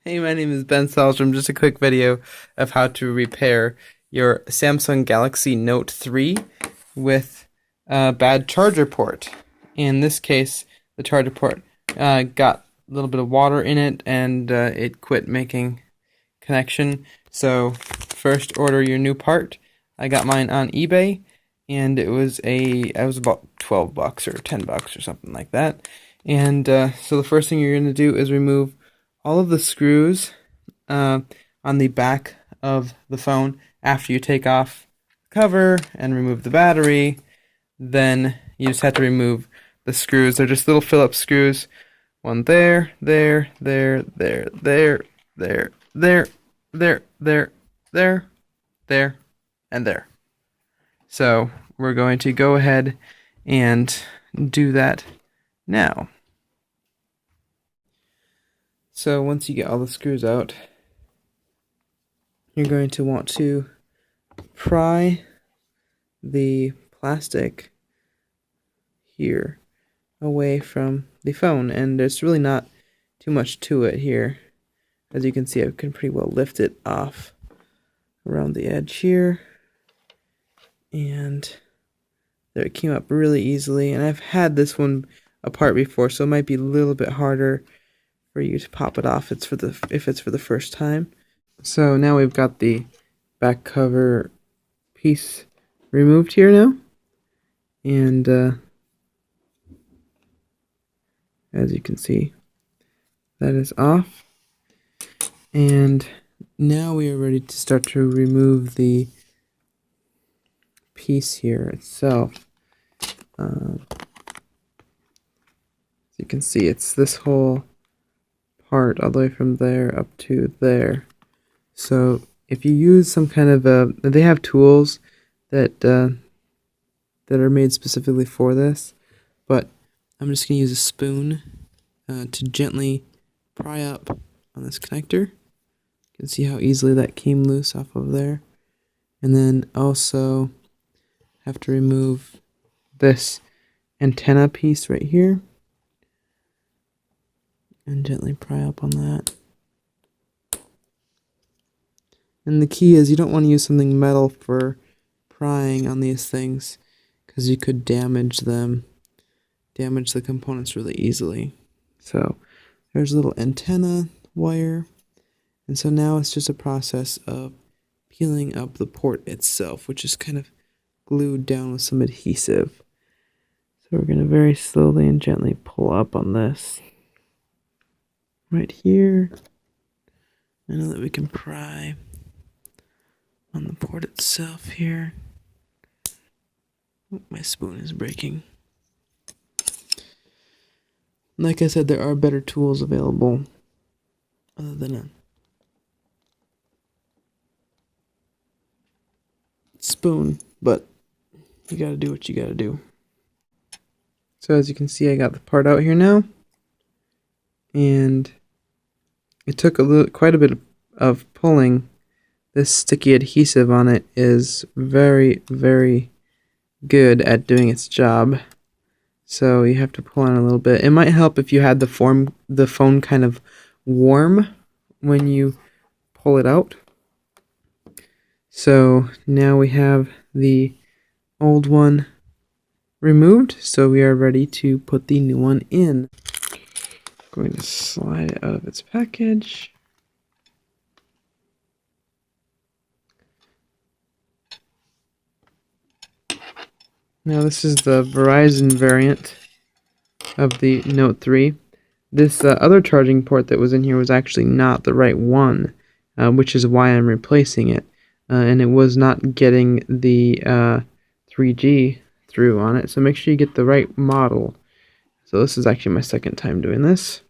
Hey, my name is Ben Salstrom. Just a quick video of how to repair your Samsung Galaxy Note 3 with a bad charger port. In this case, the charger port got a little bit of water in it and it quit making connection. So first order your new part. I got mine on eBay and it was about 12 bucks or 10 bucks or something like that. And so the first thing you're going to do is remove all of the screws uh, on the back of the phone after you take off the cover and remove the battery. Then you just have to remove the screws. They're just little Phillips screws. One there, there, there, there, there, there, there, there, there, there, and there. So we're going to go ahead and do that now. So once you get all the screws out, you're going to want to pry the plastic here away from the phone, and there's really not too much to it here. As you can see, I can pretty well lift it off around the edge here, and there it came up really easily. And I've had this one apart before, so it might be a little bit harder for you to pop it off if it's for the first time. So now we've got the back cover piece removed here now, and as you can see, that is off. And now we are ready to start to remove the piece here itself. As you can see, it's this whole part all the way from there up to there. So if you use some kind of they have tools that are made specifically for this, but I'm just going to use a spoon to gently pry up on this connector. You can see how easily that came loose off of there. And then also have to remove this antenna piece right here and gently pry up on that. And the key is you don't want to use something metal for prying on these things, because you could damage the components really easily. So there's a little antenna wire, and so now it's just a process of peeling up the port itself, which is kind of glued down with some adhesive. So we're going to very slowly and gently pull up on this right here. I know that we can pry on the port itself here. Oh, my spoon is breaking. Like I said, there are better tools available other than a spoon, but you gotta do what you gotta do. So as you can see, I got the part out here now, and it took quite a bit of pulling. This sticky adhesive on it is very, very good at doing its job. So you have to pull on a little bit. It might help if you had the phone kind of warm when you pull it out. So now we have the old one removed, so we are ready to put the new one in. I'm going to slide it out of its package. Now this is the Verizon variant of the Note 3. This other charging port that was in here was actually not the right one, which is why I'm replacing it. And it was not getting the 3G through on it, so make sure you get the right model. So this is actually my second time doing this.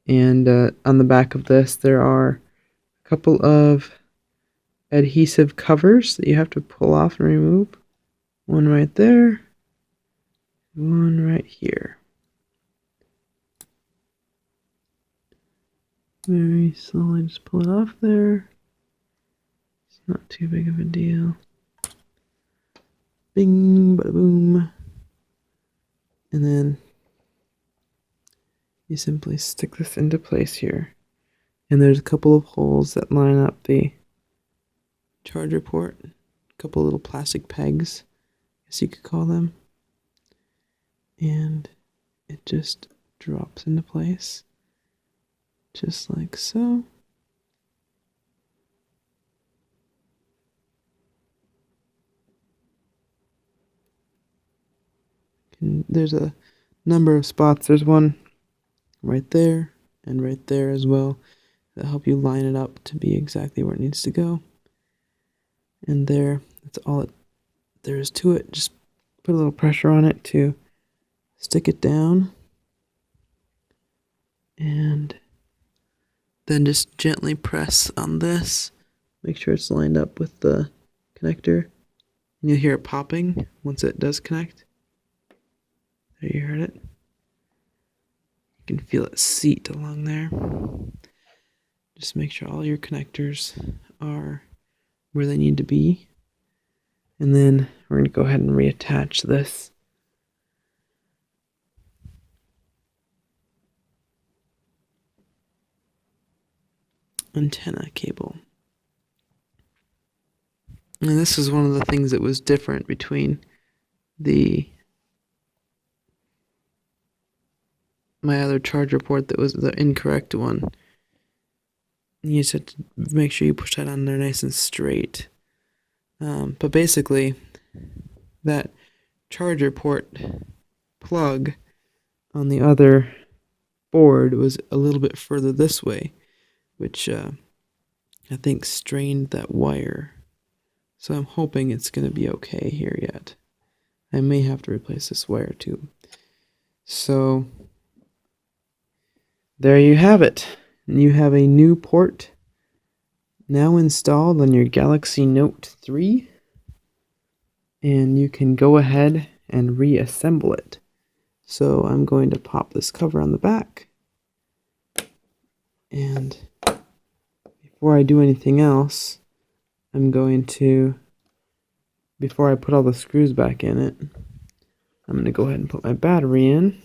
And on the back of this there are a couple of adhesive covers that you have to pull off and remove. One right there, one right here. Very slowly just pull it off there. It's not too big of a deal. Bing, bada boom. And then you simply stick this into place here. And there's a couple of holes that line up the charger port. A couple little plastic pegs, I guess you could call them. And it just drops into place, just like so. And there's a number of spots. There's one right there and right there as well that help you line it up to be exactly where it needs to go. And there, that's all there is to it. Just put a little pressure on it to stick it down, and then just gently press on this. Make sure it's lined up with the connector. And you'll hear it popping once it does connect. There, you heard it. You can feel it seat along there. Just make sure all your connectors are where they need to be. And then we're going to go ahead and reattach this. Antenna cable. And this is one of the things that was different between my other charger port that was the incorrect one. You just have to make sure you push that on there nice and straight. But basically, that charger port plug on the other board was a little bit further this way, which I think strained that wire. So I'm hoping it's going to be okay here yet. I may have to replace this wire too. So there you have it. You have a new port now installed on your Galaxy Note 3. And you can go ahead and reassemble it. So I'm going to pop this cover on the back. And before I do anything else, I'm going to, before I put all the screws back in it, I'm going to go ahead and put my battery in.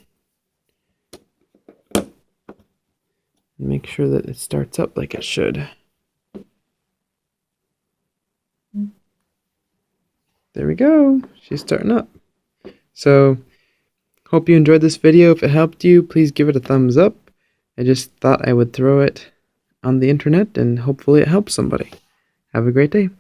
And make sure that it starts up like it should. There we go. She's starting up. So, hope you enjoyed this video. If it helped you, please give it a thumbs up. I just thought I would throw it on the internet and hopefully it helps somebody. Have a great day.